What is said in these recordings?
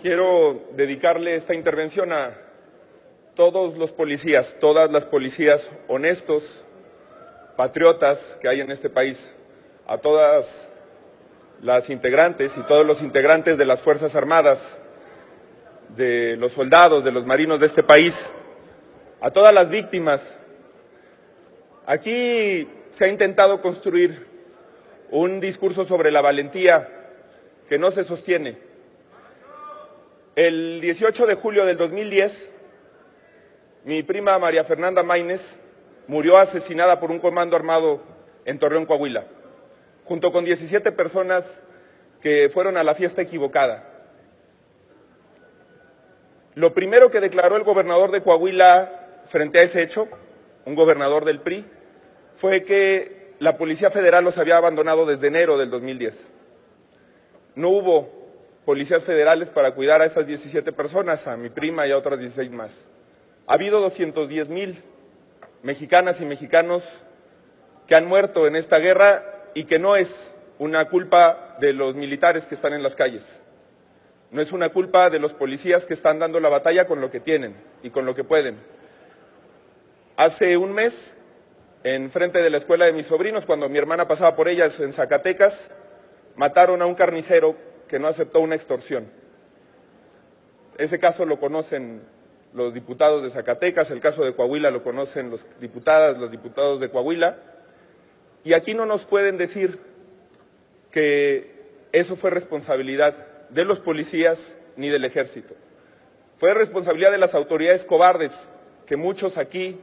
Quiero dedicarle esta intervención a todos los policías, todas las policías honestos, patriotas que hay en este país, a todas las integrantes y todos los integrantes de las Fuerzas Armadas, de los soldados, de los marinos de este país, a todas las víctimas. Aquí se ha intentado construir un discurso sobre la valentía que no se sostiene. El 18 de julio del 2010, mi prima María Fernanda Maínez murió asesinada por un comando armado en Torreón, Coahuila, junto con 17 personas que fueron a la fiesta equivocada. Lo primero que declaró el gobernador de Coahuila frente a ese hecho, un gobernador del PRI, fue que la Policía Federal los había abandonado desde enero del 2010. No hubo policías federales para cuidar a esas 17 personas, a mi prima y a otras 16 más. Ha habido 210,000 mexicanas y mexicanos que han muerto en esta guerra y que no es una culpa de los militares que están en las calles. No es una culpa de los policías que están dando la batalla con lo que tienen y con lo que pueden. Hace un mes, en frente de la escuela de mis sobrinos, cuando mi hermana pasaba por ellas en Zacatecas, mataron a un carnicero que no aceptó una extorsión. Ese caso lo conocen los diputados de Zacatecas, el caso de Coahuila lo conocen los diputados de Coahuila, y aquí no nos pueden decir que eso fue responsabilidad de los policías ni del ejército. Fue responsabilidad de las autoridades cobardes que muchos aquí,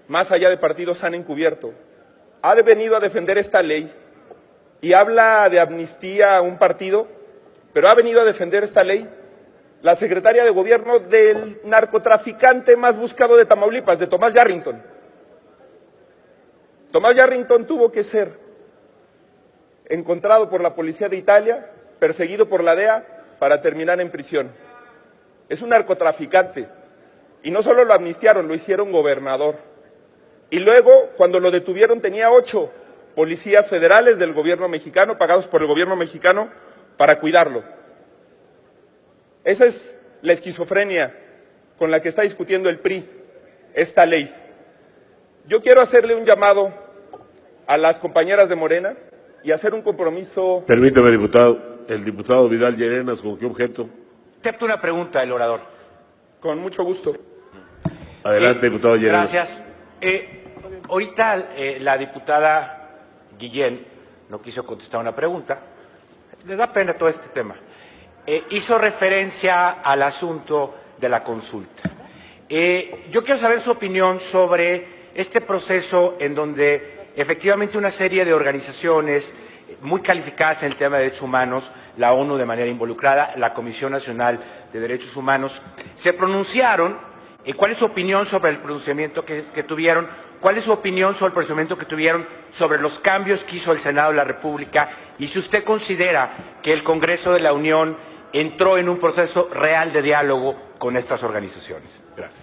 más allá de partidos, han encubierto. Ha venido a defender esta ley y habla de amnistía a un partido, pero ha venido a defender esta ley la secretaria de gobierno del narcotraficante más buscado de Tamaulipas, de Tomás Yarrington. Tomás Yarrington tuvo que ser encontrado por la policía de Italia, perseguido por la DEA, para terminar en prisión. Es un narcotraficante, y no solo lo amnistiaron, lo hicieron gobernador. Y luego, cuando lo detuvieron, tenía 8 policías federales del gobierno mexicano, pagados por el gobierno mexicano, para cuidarlo. Esa es la esquizofrenia con la que está discutiendo el PRI esta ley. Yo quiero hacerle un llamado a las compañeras de Morena y hacer un compromiso. Permítame, diputado. El diputado Vidal Llerenas, ¿con qué objeto? Acepto una pregunta del orador. Con mucho gusto. Adelante, diputado Llerenas. Gracias. Ahorita la diputada Guillén no quiso contestar una pregunta. Le da pena todo este tema. Hizo referencia al asunto de la consulta. Yo quiero saber su opinión sobre este proceso en donde efectivamente una serie de organizaciones muy calificadas en el tema de derechos humanos, la ONU de manera involucrada, la Comisión Nacional de Derechos Humanos, se pronunciaron. ¿Cuál es su opinión sobre el pronunciamiento que tuvieron? ¿Cuál es su opinión sobre el procedimiento que tuvieron sobre los cambios que hizo el Senado de la República? Y si usted considera que el Congreso de la Unión entró en un proceso real de diálogo con estas organizaciones. Gracias.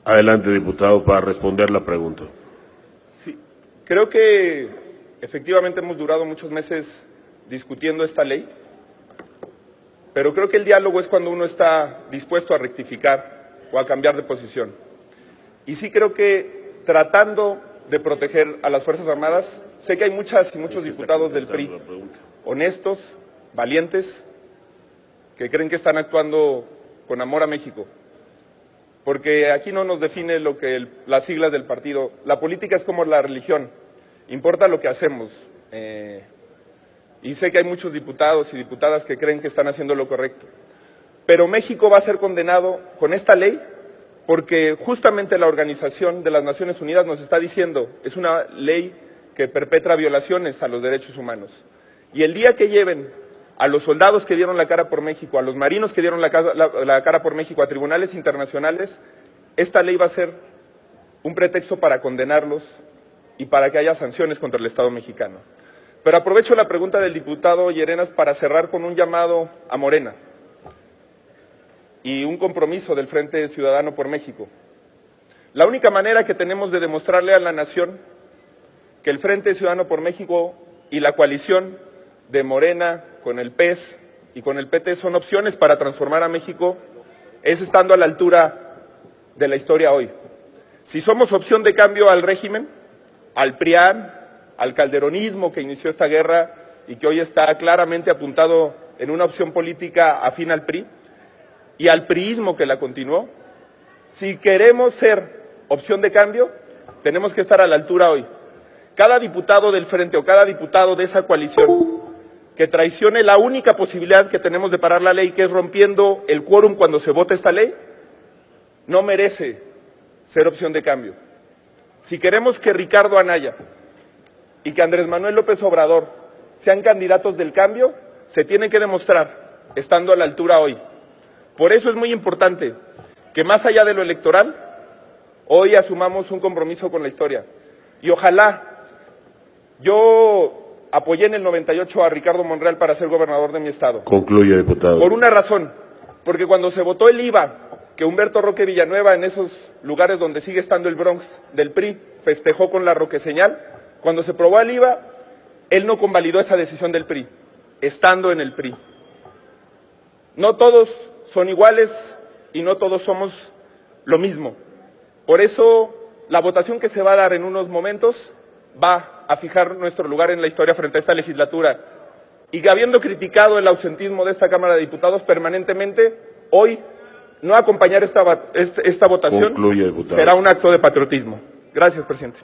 Adelante, diputado, para responder la pregunta. Sí, creo que efectivamente hemos durado muchos meses discutiendo esta ley, pero creo que el diálogo es cuando uno está dispuesto a rectificar o a cambiar de posición. Y sí creo que tratando de proteger a las Fuerzas Armadas, sé que hay muchas y muchos diputados del PRI honestos, valientes, que creen que están actuando con amor a México. Porque aquí no nos define lo que las siglas del partido. La política es como la religión, importa lo que hacemos. Y sé que hay muchos diputados y diputadas que creen que están haciendo lo correcto. Pero México va a ser condenado con esta ley porque justamente la Organización de las Naciones Unidas nos está diciendo, es una ley que perpetra violaciones a los derechos humanos. Y el día que lleven a los soldados que dieron la cara por México, a los marinos que dieron la cara por México a tribunales internacionales, esta ley va a ser un pretexto para condenarlos y para que haya sanciones contra el Estado mexicano. Pero aprovecho la pregunta del diputado Llerenas para cerrar con un llamado a Morena y un compromiso del Frente Ciudadano por México. La única manera que tenemos de demostrarle a la nación que el Frente Ciudadano por México y la coalición de Morena con el PES, y con el PT son opciones para transformar a México, es estando a la altura de la historia hoy. Si somos opción de cambio al régimen, al PRIAN, al calderonismo que inició esta guerra y que hoy está claramente apuntado en una opción política afín al PRI, y al priismo que la continuó, si queremos ser opción de cambio, tenemos que estar a la altura hoy. Cada diputado del Frente o cada diputado de esa coalición que traicione la única posibilidad que tenemos de parar la ley, que es rompiendo el quórum cuando se vote esta ley, no merece ser opción de cambio. Si queremos que Ricardo Anaya y que Andrés Manuel López Obrador sean candidatos del cambio, se tiene que demostrar estando a la altura hoy. Por eso es muy importante que más allá de lo electoral, hoy asumamos un compromiso con la historia. Y ojalá, yo apoyé en el 98 a Ricardo Monreal para ser gobernador de mi estado. Concluye, diputado. Por una razón, porque cuando se votó el IVA, que Humberto Roque Villanueva en esos lugares donde sigue estando el Bronx del PRI, festejó con la Roqueseñal, cuando se aprobó el IVA, él no convalidó esa decisión del PRI, estando en el PRI. No todos son iguales y no todos somos lo mismo. Por eso, la votación que se va a dar en unos momentos va a fijar nuestro lugar en la historia frente a esta legislatura. Y que habiendo criticado el ausentismo de esta Cámara de Diputados permanentemente, hoy no acompañar esta votación Concluye, diputado. será un acto de patriotismo. Gracias, presidente.